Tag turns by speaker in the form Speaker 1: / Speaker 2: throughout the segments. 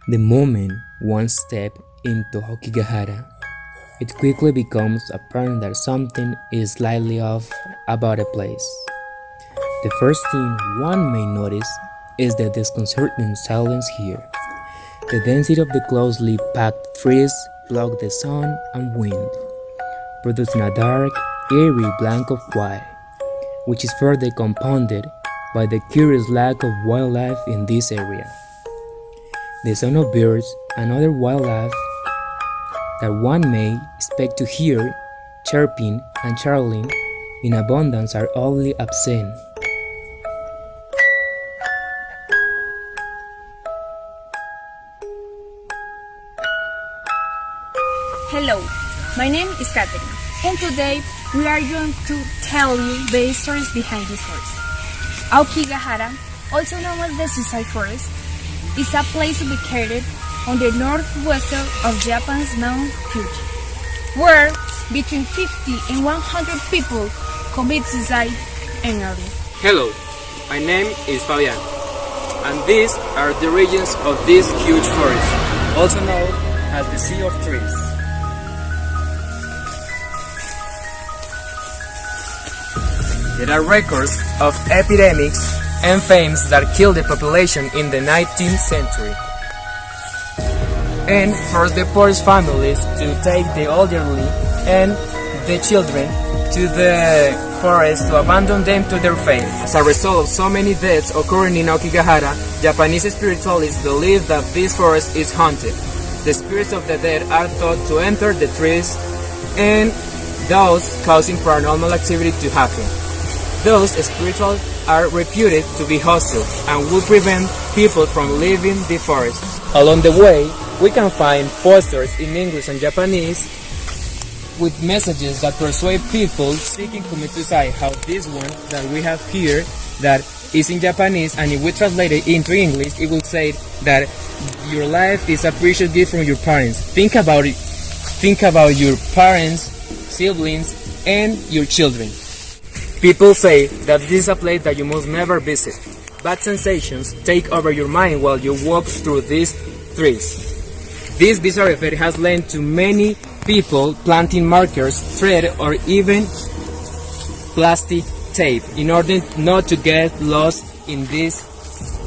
Speaker 1: The moment one steps into Aokigahara, it quickly becomes apparent that something is slightly off about a place. The first thing one may notice is the disconcerting silence here. The density of the closely packed trees block the sun and wind, producing a dark, eerie blank of white, which is further compounded by the curious lack of wildlife in this area. The sound of birds and other wildlife that one may expect to hear chirping and charling in abundance are oddly absent.
Speaker 2: Hello, my name is Katerine, and today we are going to tell you the stories behind this forest. Aokigahara, also known as the Suicide Forest, is a place located on the northwestern of Japan's Mount Fuji, where between 50 and 100 people commit suicide annually.
Speaker 3: Hello, my name is Fabián, and these are the regions of this huge forest, also known as the Sea of Trees. There are records of epidemics and famines that killed the population in the 19th century, and forced the poorest families to take the elderly and the children to the forest to abandon them to their fate. As a result of so many deaths occurring in Aokigahara, Japanese spiritualists believe that this forest is haunted. The spirits of the dead are thought to enter the trees and thus causing paranormal activity to happen. Those spirituals are reputed to be hostile and will prevent people from leaving the forest. Along the way, we can find posters in English and Japanese with messages that persuade people seeking to commit suicide. How this one that we have here that is in Japanese, and if we translate it into English, it will say that your life is a precious gift from your parents. Think about it. Think about your parents, siblings, and your children. People say that this is a place that you must never visit. Bad sensations take over your mind while you walk through these trees. This bizarre effect has led to many people planting markers, thread, or even plastic tape in order not to get lost in this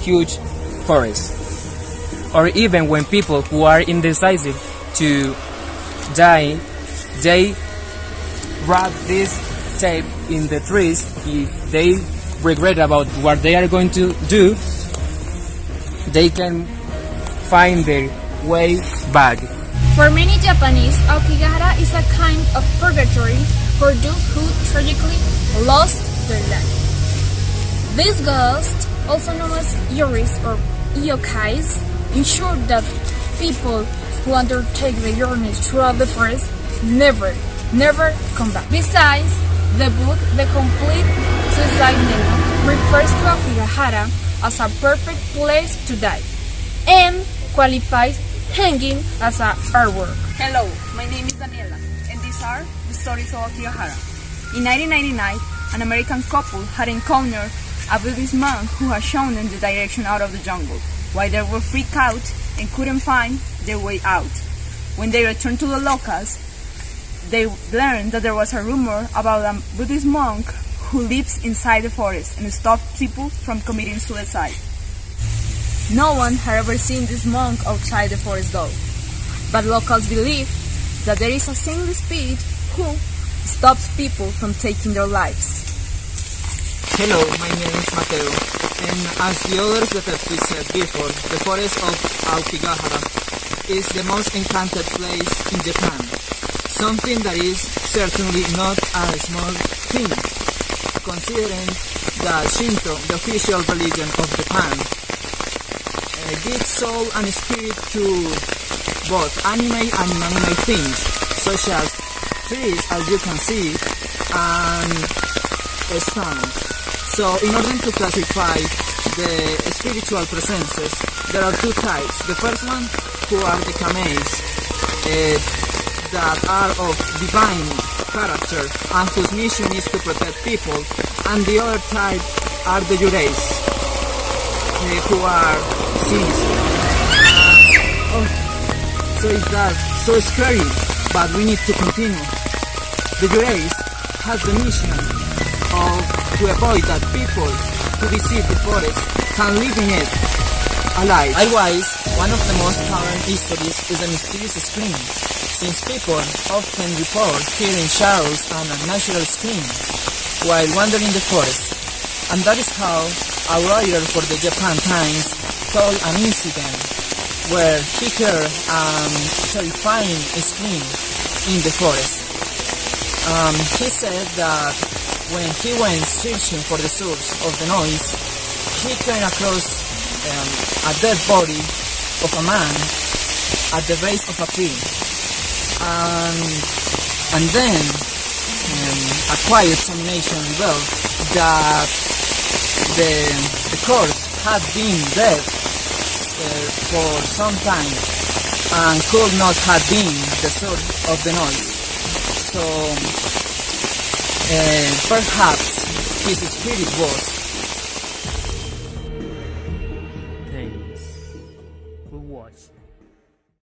Speaker 3: huge forest. Or even when people who are indecisive to die, they wrap this tape in the trees. If they regret about what they are going to do, they can find their way back.
Speaker 2: For many Japanese, Aokigahara is a kind of purgatory for those who tragically lost their life. These ghosts, also known as yuris or yokais, ensure that people who undertake the journey throughout the forest never come back. Besides, the book The Complete Suicide Manual refers to Aokigahara as a perfect place to die and qualifies hanging as an artwork.
Speaker 4: Hello, my name is Daniela, and these are the stories of Aokigahara. In 1999, an American couple had encountered a Buddhist monk who had shown them the direction out of the jungle, while they were freaked out and couldn't find their way out. When they returned to the locals, they learned that there was a rumor about a Buddhist monk who lives inside the forest and stops people from committing suicide. No one had ever seen this monk outside the forest though, but locals believe that there is a saintly spirit who stops people from taking their lives.
Speaker 3: Hello, my name is Mateo, and as the others that we said before, the forest of Aokigahara is the most enchanted place in Japan. Something that is certainly not a small thing, considering that Shinto, the official religion of Japan, gives soul and spirit to both anime and non-anime things, such as trees, as you can see, and stones. So in order to classify the spiritual presences, there are two types. The first one, who are the kameis, that are of divine character and whose mission is to protect people, and the other type are the yureis, who are sinister. So is that so scary, but we need to continue. The grace has the mission of to avoid that people who visit the forest can live in it alive.
Speaker 5: Likewise, one of the most current histories is the mysterious scream, since people often report hearing shadows and unnatural screams while wandering the forest. And that is how a writer for the Japan Times told an incident where he heard a terrifying scream in the forest. He said that when he went searching for the source of the noise, he came across a dead body of a man at the base of a tree. And then a quiet examination revealed that the corpse had been dead for some time and could not have been the source of the noise. So perhaps his spirit was.
Speaker 1: Thanks for watching.